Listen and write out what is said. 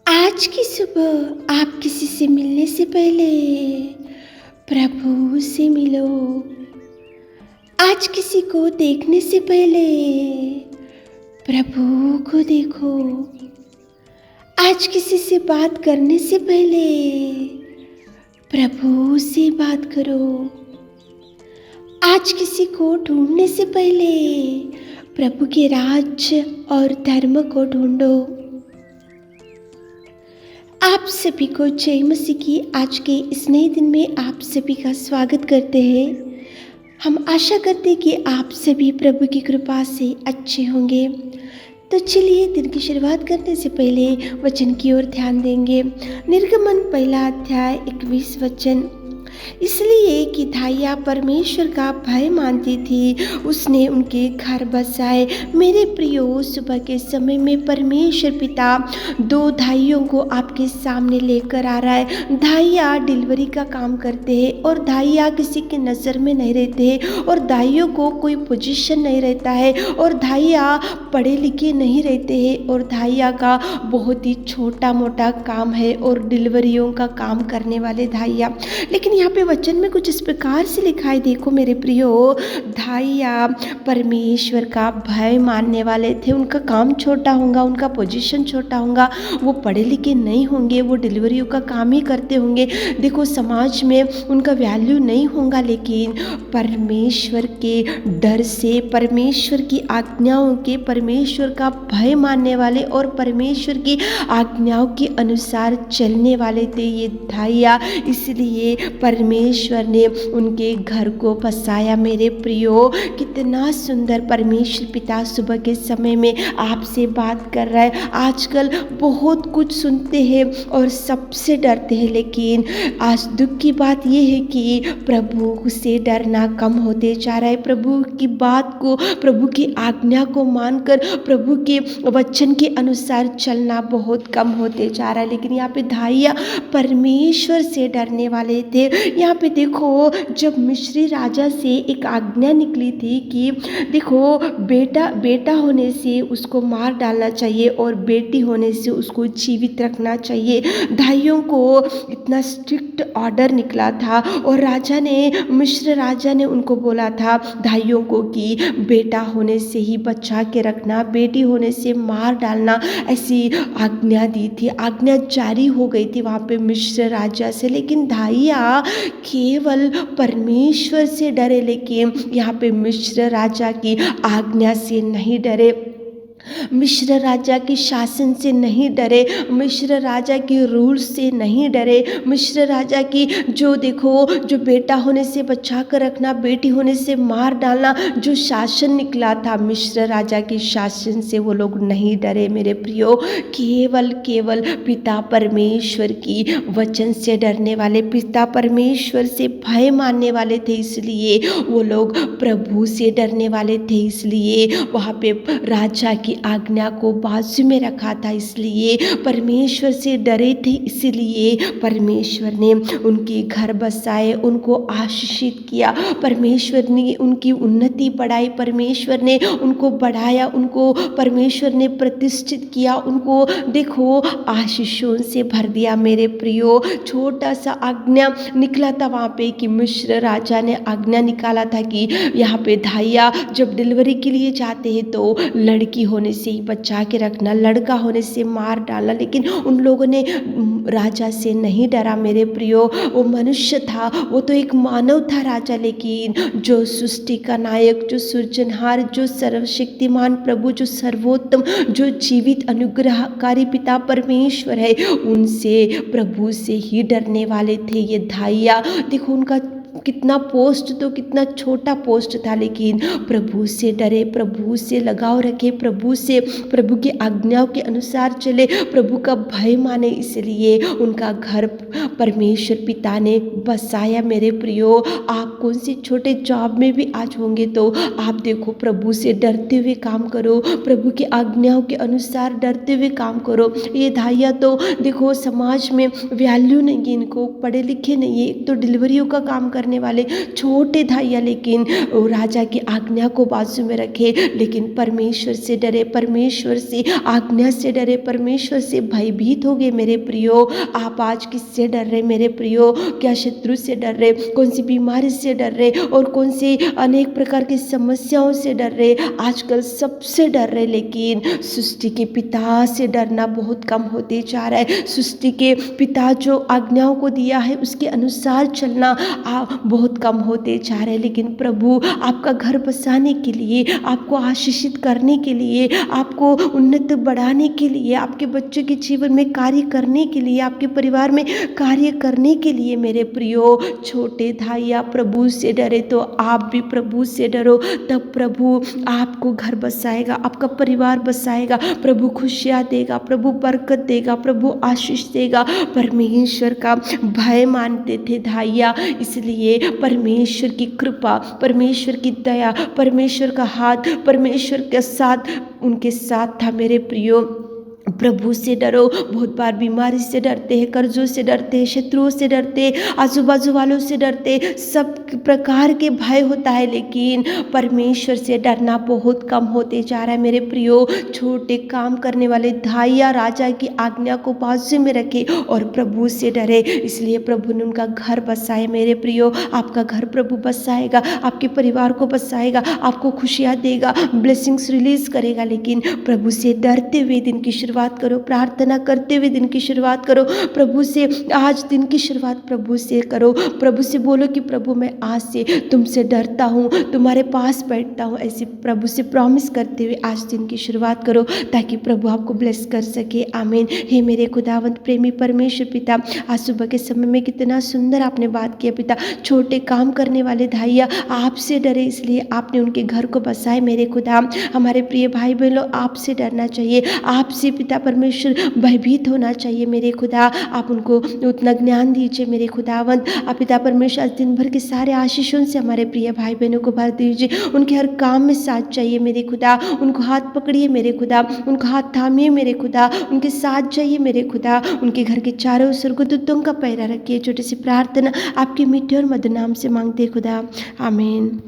आज की सुबह आप किसी से मिलने से पहले प्रभु से मिलो। आज किसी को देखने से पहले प्रभु को देखो। आज किसी से बात करने से पहले प्रभु से बात करो। आज किसी को ढूंढने से पहले प्रभु के राज्य और धर्म को ढूंढो। आप सभी को जय मसीह की आज के इस नए दिन में आप सभी का स्वागत करते हैं। हम आशा करते हैं कि आप सभी प्रभु की कृपा से अच्छे होंगे। तो चलिए दिन की शुरुआत करने से पहले वचन की ओर ध्यान देंगे। निर्गमन पहला अध्याय 21 वचन। इसलिए कि धाइया परमेश्वर का भय मानती थी, उसने उनके घर बसाए। मेरे प्रियो, सुबह के समय में परमेश्वर पिता दो धाइयों को आपके सामने लेकर आ रहा है। धाइया डिलीवरी का काम करते हैं और धाइया किसी की नज़र में नहीं रहते हैं और धाइयों को कोई पोजीशन नहीं रहता है और धाइया पढ़े लिखे नहीं रहते हैं और धाइया का बहुत ही छोटा मोटा काम है और डिलीवरियों का काम करने वाले धाइया। लेकिन यहाँ पे वचन में कुछ इस प्रकार से लिखा है, देखो मेरे प्रियो, धाइया परमेश्वर का भय मानने वाले थे। उनका काम छोटा होगा, उनका पोजीशन छोटा होगा, वो पढ़े लिखे नहीं होंगे, वो डिलीवरियों का काम ही करते होंगे। देखो समाज में उनका वैल्यू नहीं होगा, लेकिन परमेश्वर के डर से, परमेश्वर की आज्ञाओं के, परमेश्वर का भय मानने वाले और परमेश्वर की आज्ञाओं के अनुसार चलने वाले थे ये धाइया। इसलिए परमेश्वर ने उनके घर को बसाया। मेरे प्रियो, कितना सुंदर परमेश्वर पिता सुबह के समय में आपसे बात कर रहा है। आजकल बहुत कुछ सुनते हैं और सबसे डरते हैं, लेकिन आज दुख की बात यह है कि प्रभु से डरना कम होते जा रहा है। प्रभु की बात को, प्रभु की आज्ञा को मानकर प्रभु के वचन के अनुसार चलना बहुत कम होते जा रहा है। लेकिन यहाँ पे धाइया परमेश्वर से डरने वाले थे। यहाँ पे देखो, जब मिस्री राजा से एक आज्ञा निकली थी कि देखो बेटा होने से उसको मार डालना चाहिए और बेटी होने से उसको जीवित रखना चाहिए। धाइयों को इतना स्ट्रिक्ट ऑर्डर निकला था और मिस्र राजा ने उनको बोला था धाइयों को कि बेटा होने से ही बचा के रखना, बेटी होने से मार डालना, ऐसी आज्ञा दी थी। आज्ञा जारी हो गई थी वहाँ पे मिस्र राजा से। लेकिन धाइया केवल परमेश्वर से डरे, लेकिन यहाँ पे मिस्र राजा की आज्ञा से नहीं डरे, मिस्र राजा के शासन से नहीं डरे, मिस्र राजा के रूल से नहीं डरे, मिस्र राजा की जो बेटा होने से बचा कर रखना, बेटी होने से मार डालना, जो शासन निकला था मिस्र राजा के शासन से वो लोग नहीं डरे। मेरे प्रियो, केवल पिता परमेश्वर की वचन से डरने वाले, पिता परमेश्वर से भय मानने वाले थे, इसलिए वो लोग प्रभु से डरने वाले थे। इसलिए वहाँ पे राजा की आज्ञा को बाजू में रखा था, इसलिए परमेश्वर से डरे थे। इसलिए परमेश्वर ने उनके घर बसाए, उनको आशीषित किया, परमेश्वर ने उनकी उन्नति बढ़ाई, परमेश्वर ने उनको बढ़ाया, उनको परमेश्वर ने प्रतिष्ठित किया, उनको देखो आशीषों से भर दिया। मेरे प्रियो, छोटा सा आज्ञा निकला था वहाँ पे कि मिस्र राजा ने आज्ञा निकाला था कि यहाँ पे धाइया जब डिलीवरी के लिए जाते हैं तो लड़की होने से ही बचा के रखना, लड़का होने से मार डालना। लेकिन उन लोगों ने राजा से नहीं डरा। मेरे प्रियो, वो मनुष्य था, वो तो एक मानव था राजा, लेकिन जो सृष्टि का नायक, जो सृजनहार, जो सर्वशक्तिमान प्रभु, जो सर्वोत्तम, जो जीवित अनुग्रहकारी पिता परमेश्वर है, उनसे, प्रभु से ही डरने वाले थे ये धाइया। देखो उनका कितना पोस्ट, तो कितना छोटा पोस्ट था, लेकिन प्रभु से डरे, प्रभु से लगाव रखे, प्रभु की आज्ञाओं के अनुसार चले, प्रभु का भय माने, इसलिए उनका घर परमेश्वर पिता ने बसाया। मेरे प्रियो, आप कौन से छोटे जॉब में भी आज होंगे तो आप देखो प्रभु से डरते हुए काम करो, प्रभु की आज्ञाओं के अनुसार डरते हुए काम करो। ये धाइया तो देखो समाज में वैल्यू नहीं है, इनको पढ़े लिखे नहीं है, एक तो डिलीवरियों का काम करने करने वाले छोटे धाइया लेकिन वो राजा की आज्ञा को बाजू में रखे, लेकिन परमेश्वर से डरे, परमेश्वर से आज्ञा से डरे, परमेश्वर से भयभीत हो गए। मेरे प्रियो, आप आज किससे डर रहे मेरे प्रियो? क्या शत्रु से डर रहे, कौन सी बीमारी से डर रहे और कौन सी अनेक प्रकार की समस्याओं से डर रहे? आजकल सबसे डर रहे, लेकिन सृष्टि के पिता से डरना बहुत कम होते जा रहा है। सृष्टि के पिता जो आज्ञाओं को दिया है उसके अनुसार चलना बहुत कम होते जा रहे हैं। लेकिन प्रभु आपका घर बसाने के लिए, आपको आशीषित करने के लिए, आपको उन्नत बढ़ाने के लिए, आपके बच्चों के जीवन में कार्य करने के लिए, आपके परिवार में कार्य करने के लिए मेरे प्रियो छोटे धाइया प्रभु से डरे तो आप भी प्रभु से डरो। तब प्रभु आपको घर बसाएगा, आपका परिवार बसाएगा, प्रभु खुशियाँ देगा, प्रभु बरकत देगा, प्रभु आशीष देगा। परमेश्वर का भय मानते थे धाइया, इसलिए परमेश्वर की कृपा, परमेश्वर की दया, परमेश्वर का हाथ, परमेश्वर के साथ उनके साथ था। मेरे प्रियो प्रभु से डरो। बहुत बार बीमारी से डरते हैं, कर्जों से डरते हैं, शत्रुओं से डरते हैं, आजू बाजू वालों से डरते, सब प्रकार के भय होता है, लेकिन परमेश्वर से डरना बहुत कम होते जा रहा है। मेरे प्रियो छोटे काम करने वाले धाइया राजा की आज्ञा को बाजू में रखे और प्रभु से डरे, इसलिए प्रभु ने उनका घर बसाए। मेरे प्रियो आपका घर प्रभु बसाएगा, आपके परिवार को बसाएगा, आपको खुशियाँ देगा, ब्लेसिंग्स रिलीज करेगा। लेकिन प्रभु से डरते हुए दिन की शुरुआत करो, प्रार्थना करते हुए दिन की शुरुआत करो प्रभु से। आज दिन की शुरुआत प्रभु से करो, प्रभु से बोलो कि प्रभु मैं आज से तुमसे डरता हूँ, तुम्हारे पास बैठता हूँ। ऐसे प्रभु से प्रॉमिस करते हुए आज दिन की शुरुआत करो ताकि प्रभु आपको ब्लेस कर सके। आमीन। हे मेरे खुदावंत प्रेमी परमेश्वर पिता, आज सुबह के समय में कितना सुंदर आपने बात किया पिता। छोटे काम करने वाले धाइया आपसे डरे, इसलिए आपने उनके घर को बसाए। मेरे खुदा हमारे प्रिय भाई बहनों आपसे डरना चाहिए, आपसे पिता परमेश्वर भयभीत होना चाहिए। मेरे खुदा आप उनको उतना ज्ञान दीजिए। मेरे खुदावंत आप पिता परमेश्वर आज दिन भर के सारे आशीषों से हमारे प्रिय भाई बहनों को भर दीजिए। उनके हर काम में साथ चाहिए मेरे खुदा, उनको हाथ पकड़िए मेरे खुदा, उनको हाथ थामिए मेरे खुदा, उनके साथ जाइए मेरे खुदा। उनके घर के चारों स्वर्गदूतों का पहरा रखिए। छोटी सी प्रार्थना आपके मीठे और मधुर नाम से मांगते खुदा, आमीन।